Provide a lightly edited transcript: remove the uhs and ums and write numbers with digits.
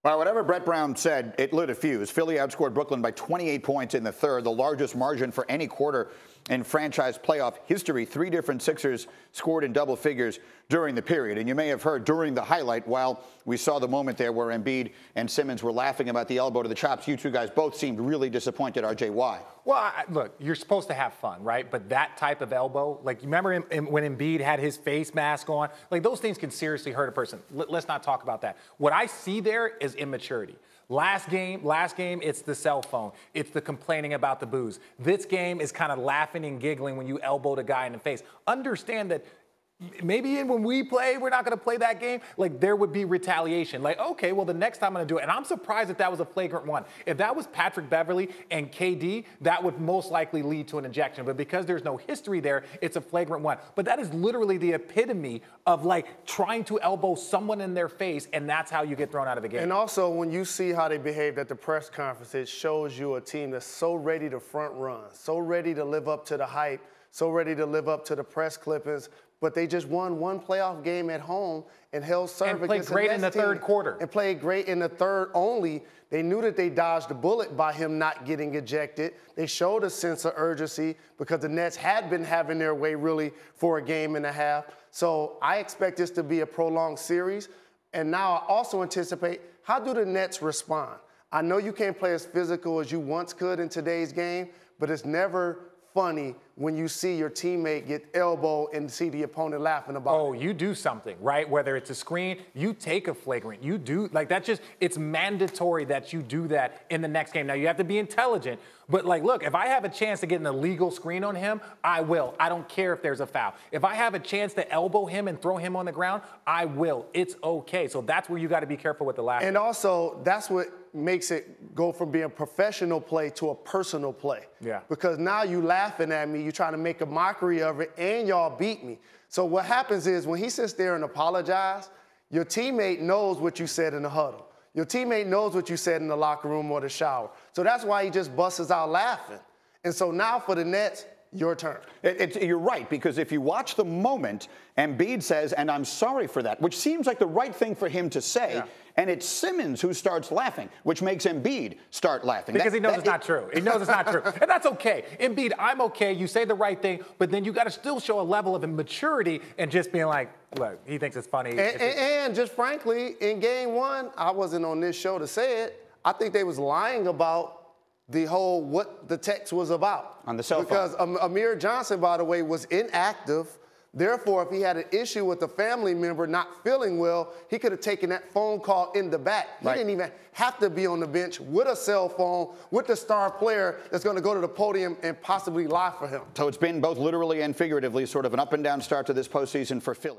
Well, whatever Brett Brown said, it lit a fuse. Philly outscored Brooklyn by 28 points in the third, the largest margin for any quarter in franchise playoff history. Three different Sixers scored in double figures during the period. And you may have heard during the highlight, while we saw the moment there where Embiid and Simmons were laughing about the elbow to the chops, you two guys both seemed really disappointed. RJ, why? Well, look, you're supposed to have fun, right? But that type of elbow, like, you remember when Embiid had his face mask on? Like, those things can seriously hurt a person. Let's not talk about that. What I see there is immaturity. Last game, it's the cell phone. It's the complaining about the booze. This game is kind of laughing and giggling when you elbowed a guy in the face. Understand that maybe when we play, we're not going to play that game. Like, there would be retaliation. Like, okay, well, the next time I'm going to do it. And I'm surprised that was a flagrant one. If that was Patrick Beverley and KD, that would most likely lead to an ejection. But because there's no history there, it's a flagrant one. But that is literally the epitome of, like, trying to elbow someone in their face, and that's how you get thrown out of the game. And also, when you see how they behaved at the press conference, it shows you a team that's so ready to front run, so ready to live up to the hype, so ready to live up to the press clippings. But they just won one playoff game at home and held serve and played great in the third quarter. And played great in the third only. They knew that they dodged a bullet by him not getting ejected. They showed a sense of urgency because the Nets had been having their way really for a game and a half. So I expect this to be a prolonged series. And now I also anticipate, how do the Nets respond? I know you can't play as physical as you once could in today's game, but it's never funny when you see your teammate get elbowed and see the opponent laughing about it. Oh, you do something, right? Whether it's a screen, you take a flagrant. You do, like, that's just, it's mandatory that you do that in the next game. Now, you have to be intelligent, but, like, look, if I have a chance to get an illegal screen on him, I will. I don't care if there's a foul. If I have a chance to elbow him and throw him on the ground, I will. It's okay. So that's where you got to be careful with the laughing. And also, that's what makes it go from being professional play to a personal play. Yeah. Because now you laughing at me, you're trying to make a mockery of it, and y'all beat me. So what happens is when he sits there and apologizes, your teammate knows what you said in the huddle. Your teammate knows what you said in the locker room or the shower. So that's why he just busts out laughing. And so now for the Nets, your turn. You're right, because if you watch the moment, Embiid says, and I'm sorry for that, which seems like the right thing for him to say, yeah. And it's Simmons who starts laughing, which makes Embiid start laughing. Because he knows it's not true. He knows it's not true. And that's okay. Embiid, I'm okay. You say the right thing, but then you got to still show a level of immaturity and just being like, look, he thinks it's funny. And just frankly, in game one, I wasn't on this show to say it, I think they was lying about the whole what the text was about. On the cell phone. Because Amir Johnson, by the way, was inactive. Therefore, if he had an issue with a family member not feeling well, he could have taken that phone call in the back. He didn't even have to be on the bench with a cell phone, with the star player that's going to go to the podium and possibly lie for him. So it's been both literally and figuratively sort of an up and down start to this postseason for Philly.